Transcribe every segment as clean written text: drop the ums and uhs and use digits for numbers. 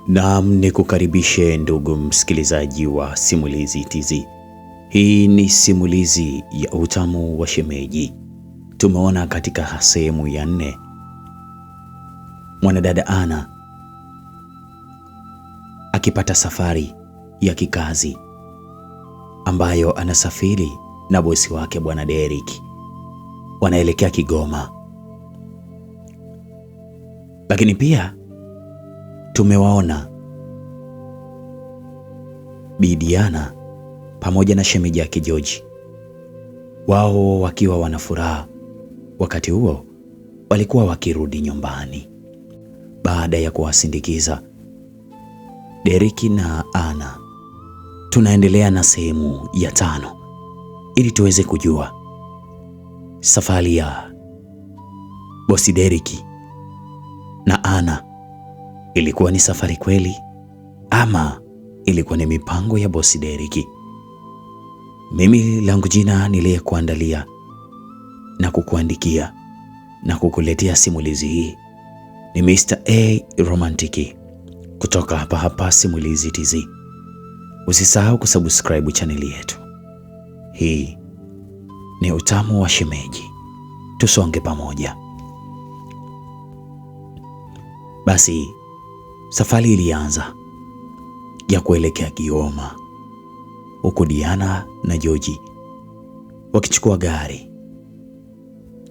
Naam, nikukaribishe ndugu msikilizaji wa Simulizi Tz. Hii ni simulizi ya utamu wa shemeji. Tumeona katika sehemu ya 4 mwanadada Ana akipata safari ya kikazi ambayo anasafiri na bosi wake Bwana Derrick. Wanaelekea Kigoma. Lakini pia tumewaona Bi Diana pamoja na shemeji yake George, wao wakiwa wana furaha. Wakati huo walikuwa wakirudi nyumbani baada ya kuwasindikiza Derrick na Ana. Tunaendelea na sehemu ya 5 ili tuweze kujua safari ya bosi Derrick na Ana ilikuwa ni safari kweli ama ilikuwa ni mipango ya bosi Derrick. Mimi langu jina niliyekuandalia na kukuandikia na kukuletea simulizi hii ni Mr. A Romantic kutoka hapa Simulizi Tz. Usisahau kusubscribe chaneli yetu. Hii ni utamu wa shemeji. Tusonge pamoja. Basi safari ilianza ya kuelekea Kigoma, huku Diana na George wakichukua gari.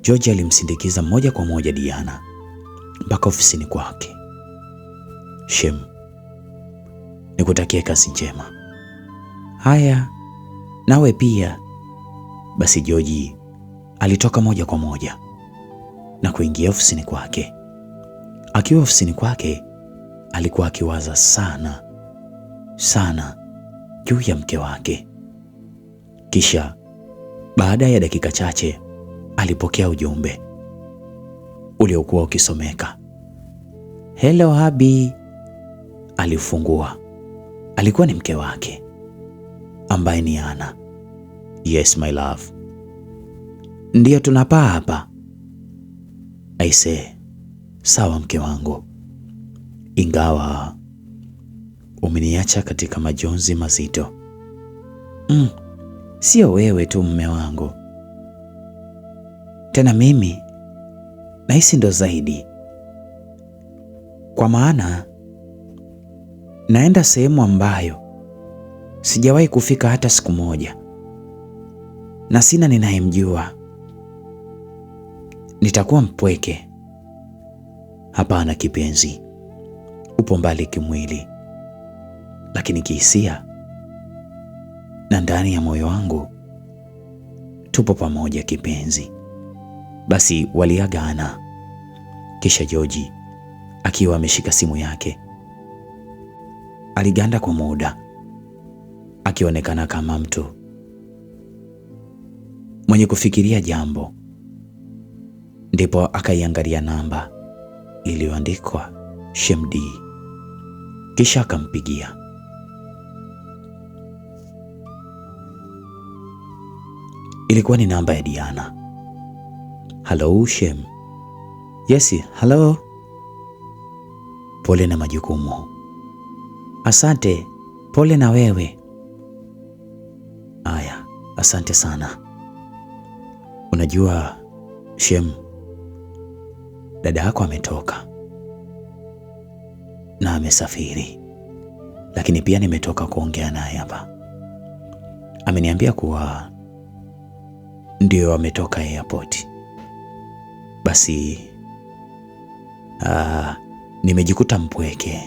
George alimsindikiza moja kwa moja Diana mpaka ofisini kwake. Shem, nikutakie kazi njema. Haya, nawe pia. Basi George alitoka moja kwa moja na kuingia ofisini kwake. Akiwa ofisini kwake alikuwa akiwaza sana juu ya mke wake. Kisha baada ya dakika chache alipokea ujumbe uliokuwa ukisomeka, "Hello Habi." Alifungua. Alikuwa ni mke wake ambaye ni Ana. "Yes my love." "Ndiyo tunapaa hapa." "Aise, sawa mke wangu, ingawa umeniacha katika majonzi mazito." Sio wewe tu mme wangu, tena mimi nahisi ndo zaidi, kwa maana naenda sehemu ambayo sijawahi kufika hata siku moja, na sina ninayemjua. Nitakuwa mpweke. Hapana kipenzi, upo mbali kimwili, lakini kihisia na ndani ya moyo wangu tupo pamoja kipenzi. Basi waliagana. Kisha George akiwa ameshika simu yake aliganda kwa muda, akionekana kama mtu mwenye kufikiria jambo. Ndipo akaiangalia namba iliyoandikwa Shemdi, kisha akampigia. Ilikuwa ni namba ya Diana. "Hello Shem." "Yes, hello." "Pole na majukumu." "Asante, pole na wewe." "Aya, asante sana." "Unajua Shem, dada yako ametoka na amesafiri, lakini pia nimetoka kuongea naye hapa. Ameniambia kuwa ndio ametoka airport. Basi nimejikuta mpweke."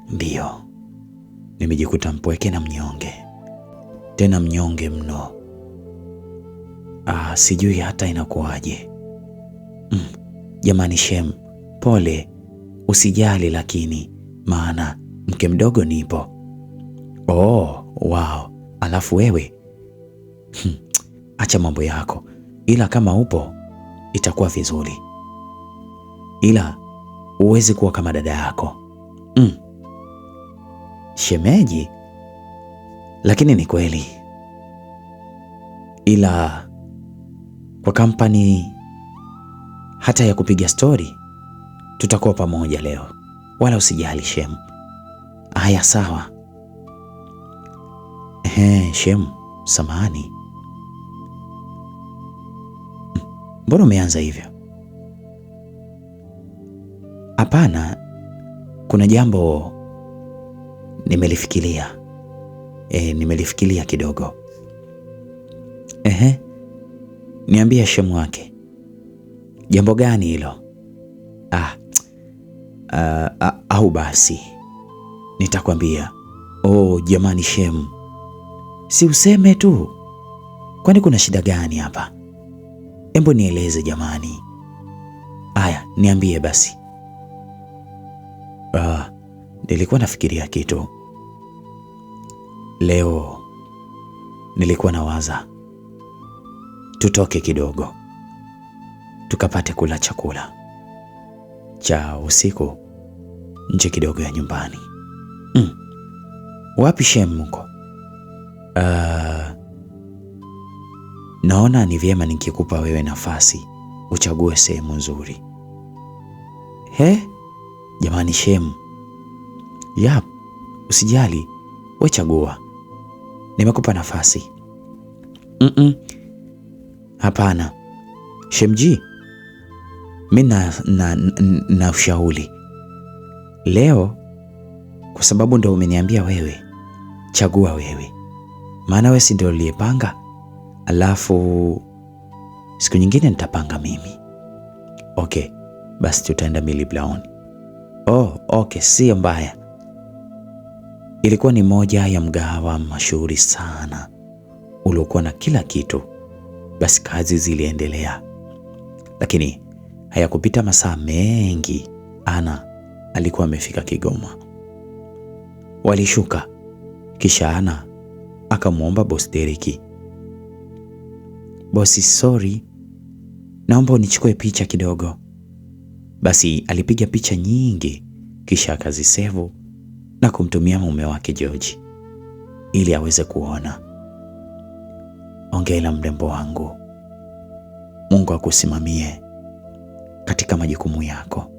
"Ndio, nimejikuta mpweke na mnyonge, tena mnyonge mno. Sijui hata inakuwaje." "Jamani Shem, pole, usijali, lakini maana mke mdogo nipo." "Oh, wow. Alafu wewe acha mambo yako, ila kama upo itakuwa vizuri, ila uwezi kuwa kama dada yako." "Shemeji, lakini ni kweli, ila kwa kampani hata ya kupiga stori tutakuwa pamoja leo." wala usijali Shem. Haya sawa. Shem, samahani. Mbona umeanza hivyo? Hapana, kuna jambo nimelifikiria. Nimelifikiria kidogo. Niambie Shem wake. Jambo gani hilo? Au basi nitakwambia. Oh jamani Shem, si useme tu, kwani kuna shida gani hapa? Embo nieleze jamani. Aya, niambie basi. Nilikuwa nafikiria kitu leo. Nilikuwa nawaza tutoke kidogo tukapate kula chakula cha usiku nje kidogo ya nyumbani. Wapi Shem mko? Naona ni vyema nikikupa wewe nafasi uchague sehemu nzuri. Jamani Shem. Yap, usijali, we chagua. Nimekupa nafasi. Hapana Shemji, mimi na ushauri leo, kwa sababu ndio umeniambia wewe. Chagua wewe, maana wewe si ndio uliyepanga. Alafu siku nyingine nitapanga mimi. Okay, basi tutaenda Millie Brown. Okay, sio mbaya. Ilikuwa ni moja ya mgahawa mashuhuri sana uliokuwa na kila kitu. Basi kazi ziliendelea, lakini hayakupita masaa mengi Ana alikuwa amefika Kigoma. Walishuka, kisha Ana akamwomba Boss Derek, "Bosi, sorry, naomba unichukue picha kidogo." Basi alipiga picha nyingi, kisha akazisevu na kumtumia mume wake George ili aweze kuona. Ongea mrembo wangu, Mungu akusimamie katika majukumu yako,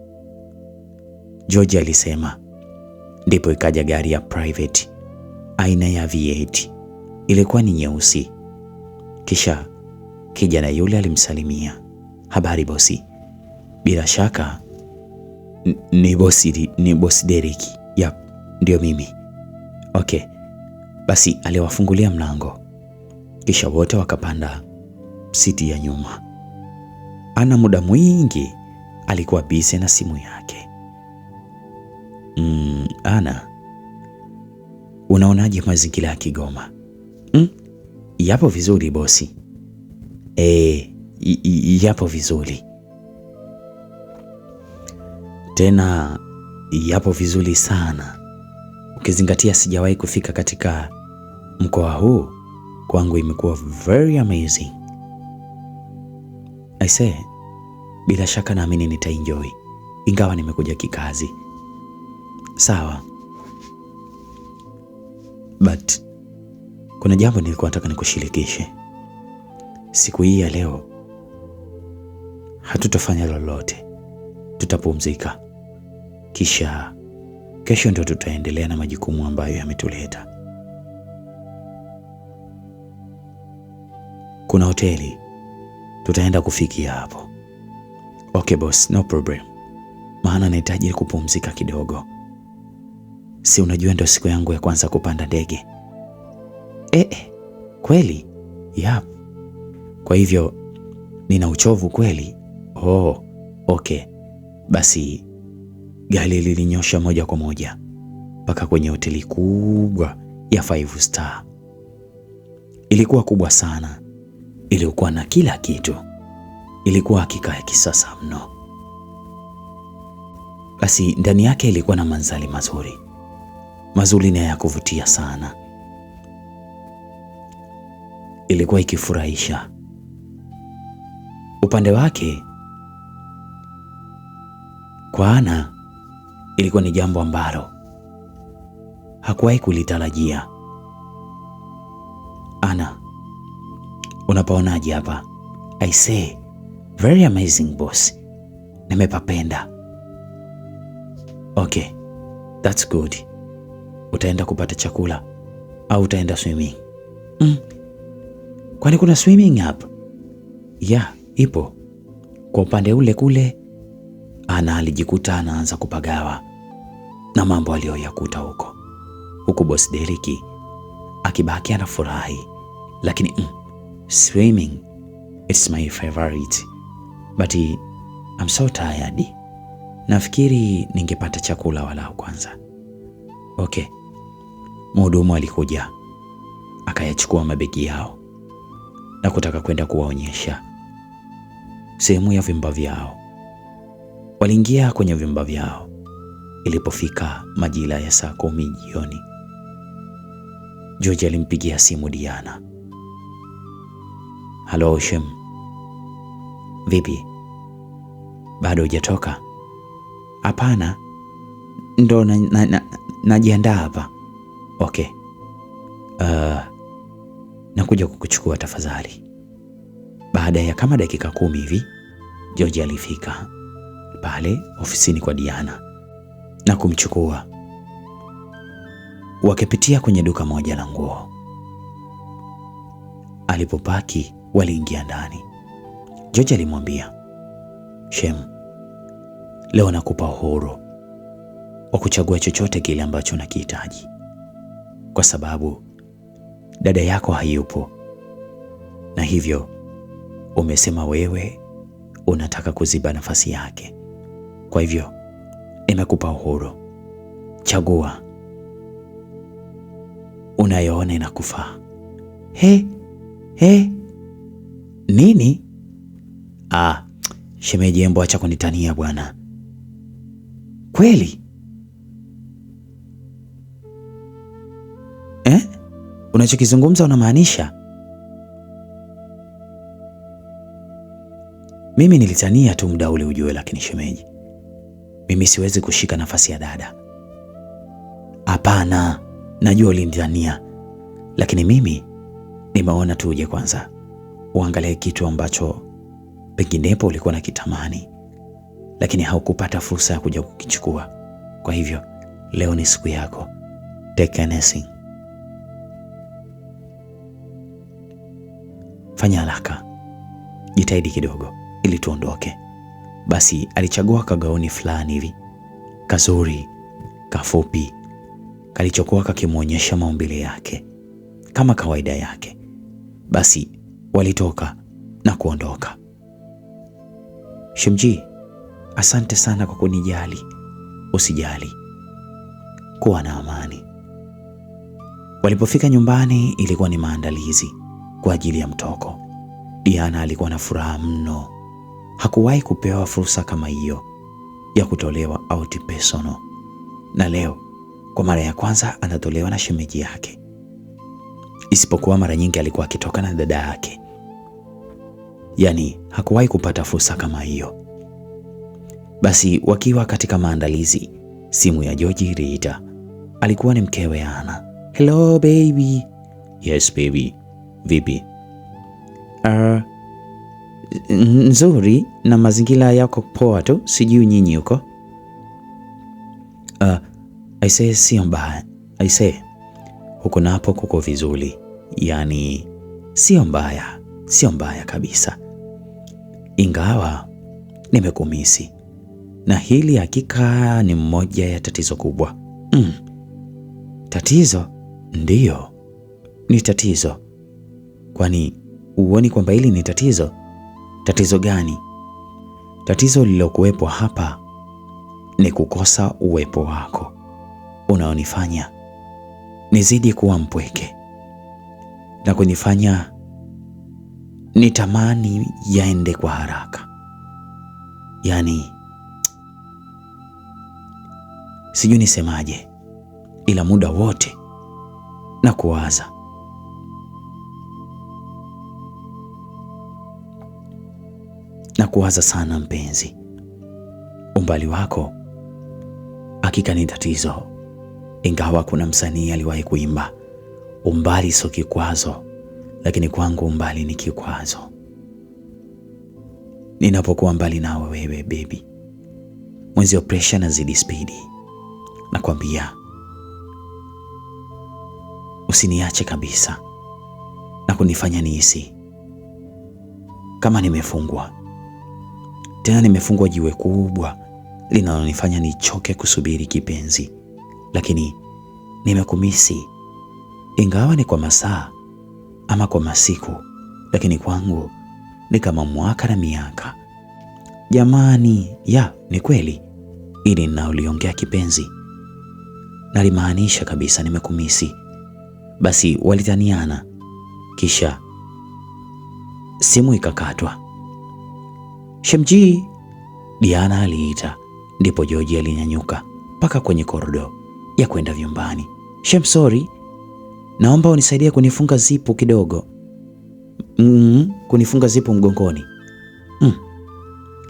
George alisema. Ndipo ikaja gari ya private aina ya V8. Ilikuwa ni nyeusi. Kisha kijana yule alimsalimia, "Habari bosi." "Bila shaka ni bosi Derek." "Yap, ndio mimi." "Okay." Basi aliwafungulia mlango, kisha wote wakapanda siti ya nyuma. Ana muda mwingi alikuwa busy na simu yake. Ana, unaonaje mazingira ya Kigoma? Yapo vizuri bosi. Yapo vizuri. Tena yapo vizuri sana, ukizingatia sijawahi kufika katika mkoa huu. Kwangu imekuwa very amazing. I say, bila shaka naamini nitaenjoy, ingawa nimekuja kikazi. Sawa, but kuna jambo nilikuwa nataka nikushirikishe. Siku hii ya leo hatutafanya lolote, tutapumzika, kisha kesho ndio tutaendelea na majukumu ambayo yametuleta. Kuna hoteli tutaenda kufikia hapo. Okay boss, no problem, maana nahitaji kupumzika kidogo. Si unajua ndio siku yangu ya kwanza kupanda ndege. Kweli? Yap. Kwa hivyo nina uchovu kweli. Okay. Basi gari lilinyosha moja kwa moja mpaka kwenye hoteli kubwa ya 5 star. Ilikuwa kubwa sana, ilikuwa na kila kitu, ilikuwa hakika ya kisasa mno. Basi ndani yake ilikuwa na mandhari mazuri na ya kuvutia sana. Ilikuwa ikifurahisha. Upande wake kwa Ana ilikuwa ni jambo ambalo hakuwahi kulitarajia. "Ana, unapaonaje hapa?" "I say, very amazing boss. Nimepapenda." Okay, that's good. Utaenda kupata chakula au utaenda swimming? Kwani kuna swimming hapa? Yeah, ipo kwa upande ule kule. Ana alijikuta anaanza kupagawa na mambo aliyoyakuta huku Boss Derrick akibaki anafurahi, lakini swimming, it's my favorite, but I'm so tired. Nafikiri ningepata chakula walau kwanza. Okay. Mhudumu alikuja akayachukua mabegi yao na kutaka kwenda kuwaonyesha sehemu ya vyumba vyao. Waliingia kwenye vyumba vyao ilipofika majira ya saa 10 jioni. George alimpigia simu Diana. Hello Shem. Vipi? Bado hujatoka? Hapana, ndo najiandaa hapa. Okay. Nakuja kukuchukua tafadhali. Baada ya kama dakika 10 hivi, George alifika pale ofisini kwa Diana na kumchukua. Wakipitia kwenye duka moja la nguo. Alipopaki waliingia ndani. George alimwambia, Shem, leo nakupa uhuru wa kuchagua chochote kile ambacho unakihitaji, kwa sababu dada yako hayupo, na hivyo umesema wewe unataka kuziba nafasi yake. Kwa hivyo nimekupa uhuru, chagua unayoona inakufaa. Nini? Shemeji, embo acha kunitania bwana. Kweli? Unachokizungumza unamaanisha? Mimi nilitania tu muda ule ujue, lakini shemeji, mimi siwezi kushika nafasi ya dada. Hapana, najua ulinitania, lakini mimi nimeona tu uje kwanza uangalie kitu ambacho penginepo ulikuwa na kitamani, lakini haukupata fursa ya kuja kukichukua. Kwa hivyo leo ni siku yako. Take anything. Fanya haraka, jitahidi kidogo ili tuondoke. Basi alichagua kagauni fulani hivi kazuri, kafupi, kalichokuwa kakimwonyesha maumbile yake kama kawaida yake. Basi walitoka na kuondoka. Shemji, asante sana kwa kunijali. Usijali, kuwa na amani. Walipofika nyumbani ilikuwa ni maandalizi kwa ajili ya mtoko. Diana alikuwa na furaha mno. Hakuwahi kupewa fursa kama hiyo ya kutolewa out personal, na leo kwa mara ya kwanza anatolewa na shemeji yake. Isipokuwa mara nyingi alikuwa akitoka na dada yake. Yaani hakuwahi kupata fursa kama hiyo. Basi wakiwa katika maandalizi, simu ya George iliita. Alikuwa ni mkewe Ana. Hello baby. Yes baby. Vipi? Nzuri, na mazingira yako poa tu, sijui nyinyi huko. Aisee, sio mbaya. Aisee, huko napo kuko vizuri. Yaani sio mbaya kabisa. Ingawa nimekumisi, na hili hakika ni mmoja ya tatizo kubwa. Tatizo? Ndiyo, ni tatizo. Kwani uoni kwamba hili ni tatizo? Tatizo gani? Tatizo lilokuwepo hapa ni kukosa uwepo wako, unaonifanya nizidi kuwa mpweke na kunifanya nitamani yaende kwa haraka. Yaani sijui nisemaje, ila muda wote na kuwaza sana mpenzi. Umbali wako hakika ni tatizo. Ingawa kuna msanii aliwahi kuimba, umbali sio kikwazo, lakini kwangu umbali ni kikwazo. Ninapokuwa mbali nawe wewe baby, mwenzio pressure nazidi spidi. nakwambia usiniache kabisa na kunifanya nihisi kama nimefungwa. Tena nimefungwa jiwe kubwa linalonifanya nichoke kusubiri kipenzi. Lakini nimekumisi, ingawa ni kwa masaa ama kwa masiku, lakini kwangu ni kama mwaka na miaka. Jamani, ni kweli ili ninaoliongea kipenzi nalimaanisha kabisa, nimekumisi. Basi walitaniana, kisha simu ikakatwa. Shemji, Diana aliita. Ndipo George alinyanyuka mpaka kwenye korido ya kwenda vyumbani. Shem, sorry, naomba unisaidie kunifunga zipu kidogo. Kunifunga zipu mgongoni.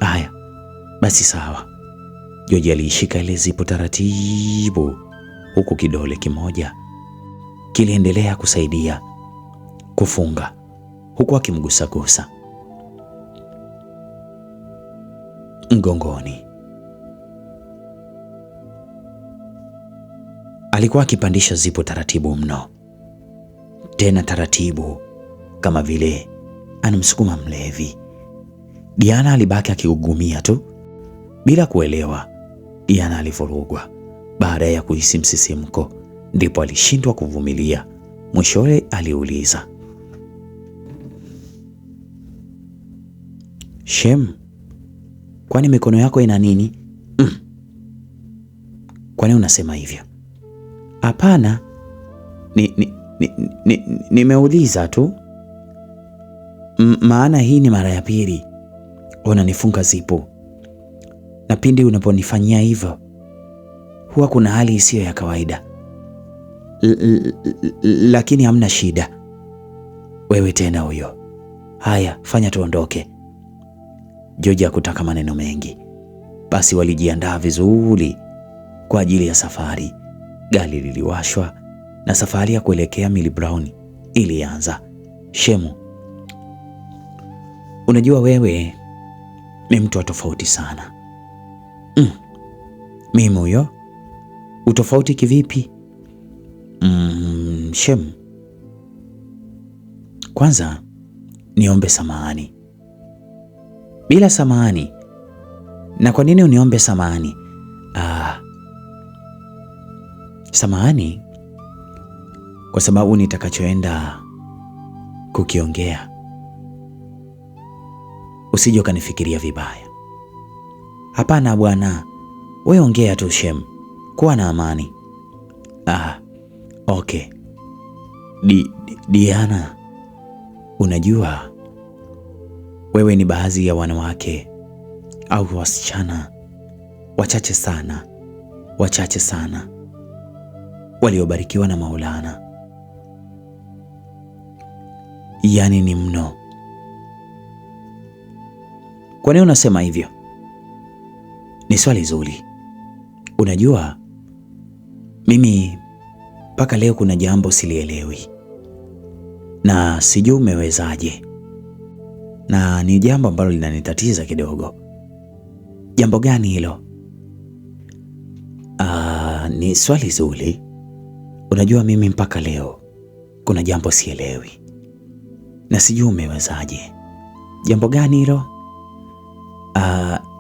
Haya basi sawa. George aliishika ile zipu taratibu, huku kidole kimoja kiliendelea kusaidia kufunga, huku akimgusagusa mgongoni. Alikuwa akipandisha zipu taratibu mno, tena taratibu kama vile anamsukuma mlevi. Diana alibaki akiugumia tu bila kuelewa. Diana alivurugwa. Baada ya kuhisi msisimko, ndipo alishindwa kuvumilia. Mwishowe aliuliza, Shem, kwani mikono yako ina nini? Kwani unasema hivyo? Hapana, nimeuliza tu. Maana hii ni mara ya pili unanifunga zipu, na pindi unaponifanyia hivyo huwa kuna hali isiyo ya kawaida. Lakini hamna shida. Wewe tena huyo. Haya, fanya tuondoke. George hakutaka maneno mengi. Basi walijiandaa vizuri kwa ajili ya safari. Gari liliwashwa na safari ya kuelekea Millie Brown ilianza. Shemu, unajua wewe ni mtu wa tofauti sana. Mimi huyo? Utofauti kivipi? Shemu, kwanza niombe samahani. Bila samahani? Na kwa nini uniombe samahani? Samahani kwa sababu nitakachoenda kukiongea usije ukanifikiria vibaya. Hapana bwana, wewe ongea tu Shem, kuwa na amani. Okay. Diana, unajua wewe ni baadhi ya wanawake au wasichana wachache sana waliobarikiwa na Maulana. Yaani ni mno. Kwa nini unasema hivyo? Ni swali zuri. Unajua mimi mpaka leo kuna jambo silielewi, na sijui umewezaje, na ni jambo ambalo linanitatiza kidogo. Jambo gani hilo? Ni swali zuri. Unajua mimi mpaka leo kuna jambo sielewi na sijui umewezaje. Jambo gani hilo?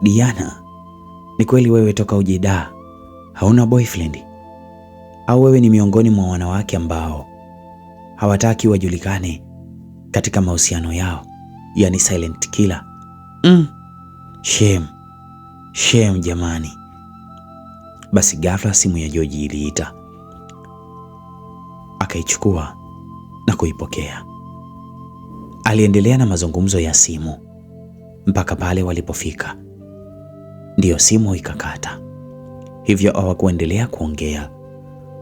Diana, ni kweli wewe toka ujida hauna boyfriend? Au wewe ni miongoni mwa wanawake ambao hawataki wajulikane katika mahusiano yao, yani silent killer? Shame jamani. Basi ghafla simu ya George iliita. Akaichukua na kuipokea. Aliendelea na mazungumzo ya simu mpaka pale walipofika. Ndiyo simu ikakata. Hivyo hawakuendelea kuongea.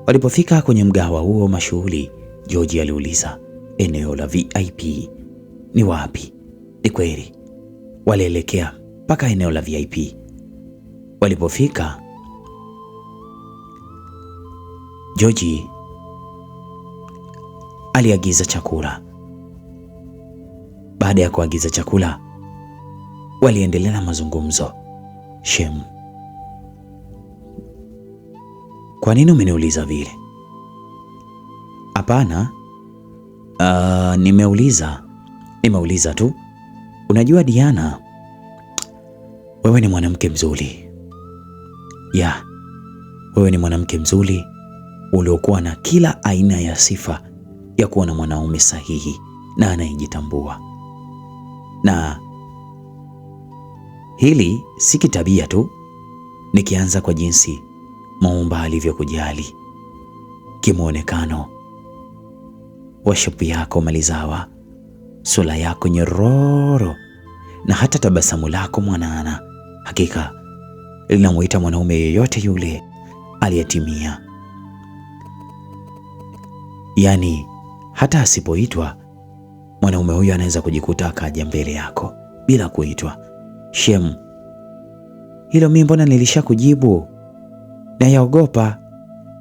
Walipofika kwenye mgahawa huo mashuhuri, George aliuliza, eneo la VIP ni wapi? Ni kweli walielekea mpaka eneo la VIP. Walipofika, George aliagiza chakula. Baada ya kuagiza chakula, waliendelea na mazungumzo. Shem, Kwa nini umeniuliza vile? Hapana, nimeuliza tu. Unajua Diana, wewe ni mwanamke mzuri. Wewe ni mwanamke mzuri uliokuwa na kila aina ya sifa ya kuwa na mwanaume sahihi na anayejitambua. Na hili si kitabia tu, nikianza kwa jinsi Muumba alivyokujali, kimwonekano, washapu yako malizawa, sura yako nyororo na hata tabasamu lako mwanana, hakika linamuita mwanaume yeyote yule aliyetimia. Yaani hata asipoitwa, mwanaume huyo anaweza kujikuta akaja mbele yako bila kuitwa. Shem, hilo mimi mbona nilishakujibu, na yaogopa,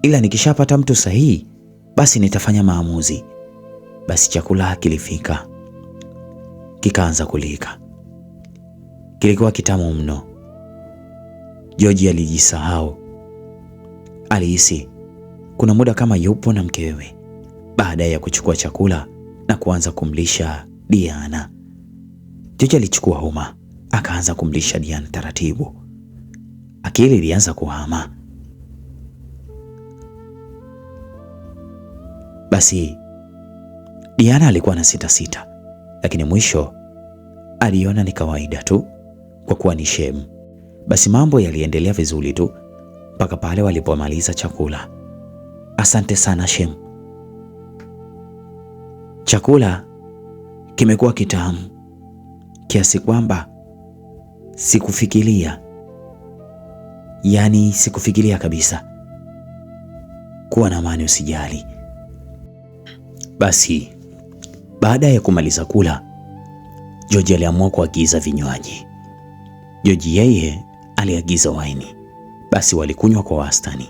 ila nikishapata mtu sahihi basi nitafanya maamuzi. Basi chakula kilifika, kikaanza kulika. Kilikuwa kitamu mno. George alijisahau. Alihisi kuna muda kama yupo na mkewe, baada ya kuchukua chakula na kuanza kumlisha Diana. George alichukua homa, akaanza kumlisha Diana taratibu. Akili ilianza kuhama. Basi Diana alikuwa na sita, lakini mwisho aliona ni kawaida tu kwa kuwa ni Shem. Basi mambo yaliendelea vizuri tu mpaka pale walipomaliza chakula. Asante sana Shem. Chakula kimekuwa kitamu kiasi kwamba sikufikiria kabisa. Kuwa na amani, usijali. Basi baada ya kumaliza kula, George aliamua kuagiza vinywaji. George yeye aliagiza waini. Basi walikunywa kwa wastani.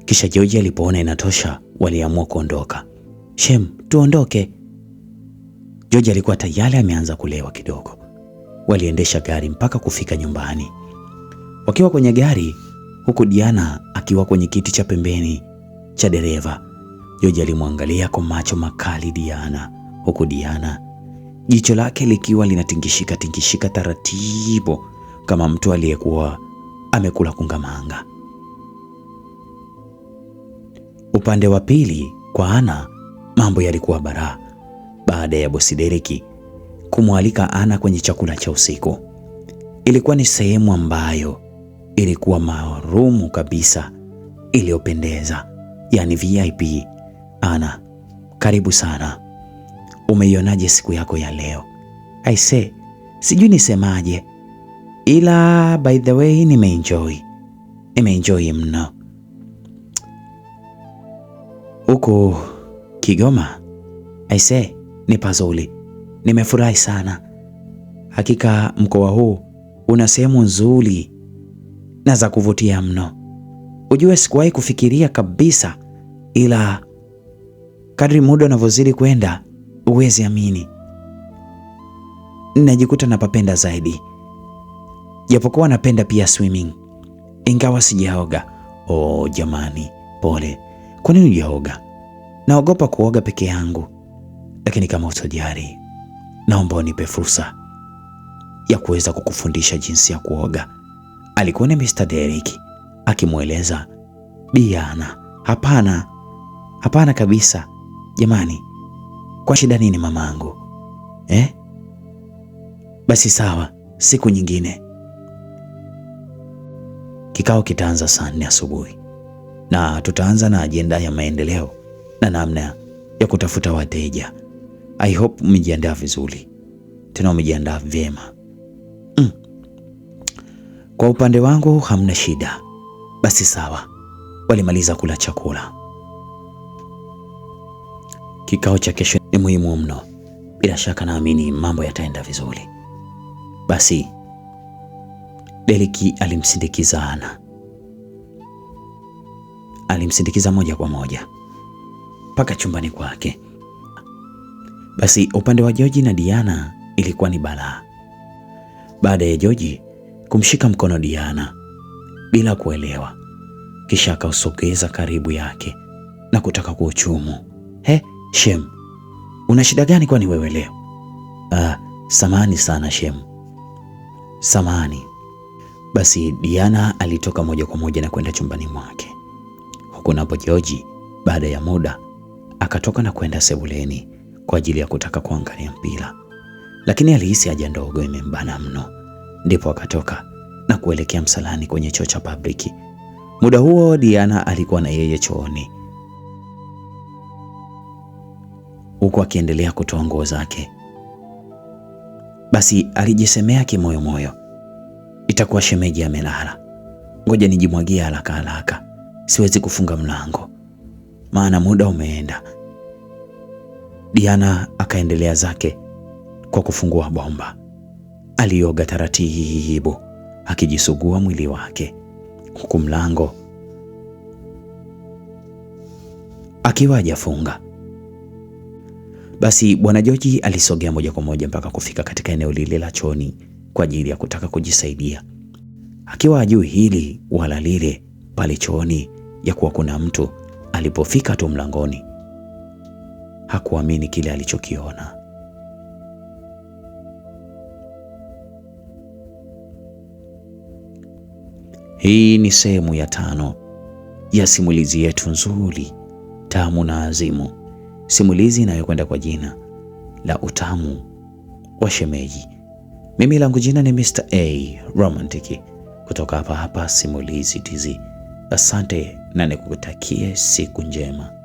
Kisha George alipoona inatosha, waliamua kuondoka. Shem, tuondoke. George alikuwa tayari ameanza kulewa kidogo. Waliendesha gari mpaka kufika nyumbani. Wakiwa kwenye gari, huku Diana akiwa kwenye kiti cha pembeni cha dereva, George alimwangalia kwa macho makali Diana, huku Diana jicho lake likiwa linatingishika taratibu kama mtu aliyekuwa amekula kungamanga. Upande wa pili kwa Ana, mambo yalikuwa bara. Baada ya bosi Dereki kumwalika Ana kwenye chakula cha usiku, ilikuwa ni sehemu ambayo ilikuwa maalumu kabisa, iliyopendeza, yani VIP. Ana, karibu sana. Umeionaje siku yako ya leo? Aise, sijui nisemaje, ila by the way nimeenjoy mno. Huko Kigoma, aise, ni pazuri. Nimefurahi sana. Hakika mkoa huu una sehemu nzuri na za kuvutia mno. Ujue sikuwahi kufikiria kabisa, ila kadri muda unavyozidi kwenda, uwezi amini, najikuta napapenda zaidi. Japokuwa napenda pia swimming, ingawa sijaoga. Oh jamani, pole. Kwa nini hujaoga? Naogopa kuoga peke yangu. Lakini kama utojari, naomba unipe fursa ya kuweza kukufundisha jinsi ya kuoga. Alikuwa ni Mr. Derek akimweleza Diana. Hapana kabisa. Jamani, kwa shida nini mamangu? Basi sawa, siku nyingine. Kikao kitaanza saa 4 asubuhi na tutaanza na ajenda ya maendeleo na namna ya kutafuta wateja. I hope umejiandaa vizuri, tena umejiandaa vyema. Kwa upande wangu hamna shida. Basi sawa. Walimaliza kula chakula. Kikao cha kesho ni muhimu mno. Bila shaka naamini mambo yataenda vizuri. Basi Dereki alimsindikiza Ana. Alimsindikiza moja kwa moja mpaka chumbani kwake. Basi upande wa George na Diana ilikuwa ni balaa. Baada ya George kumshika mkono Diana bila kuelewa, kisha akausogeza karibu yake na kutaka kuuchumu. Shem, una shida gani kwani wewe leo? Samahani sana Shem. Samahani. Basi Diana alitoka moja kwa moja na kwenda chumbani mwake. Huku napo George baada ya muda akatoka na kwenda sebuleni kwa ajili ya kutaka kuangalia mpira, lakini alihisi haja ndogo imembana mno, ndipo akatoka na kuelekea msalani kwenye choo cha public. Muda huo Diana alikuwa na yeye chooni, huku akiendelea kutoa nguo zake. Basi alijisemea kimoyomoyo, itakuwa shemeji amelala, ngoja nijimwagie haraka haraka, siwezi kufunga mlango maana muda umeenda. Diana akaendelea zake kwa kufungua bomba. Alioga taratibu akijisugua mwili wake, huku mlango akiwa hajafunga. Basi bwana George alisogea moja kwa moja mpaka kufika katika eneo lile la chooni kwa ajili ya kutaka kujisaidia, akiwa hajui hili wala lile pale chooni ya kuwa kuna mtu. Alipofika tu mlangoni hakuamini kile alichokiona. Hii ni sehemu ya 5 ya simulizi yetu nzuri, tamu na azimu, simulizi inayokwenda kwa jina la Utamu wa Shemeji. Mimi langu jina ni Mr. A Romantic kutoka hapa Simulizi TZ. Asante na nikutakie siku njema.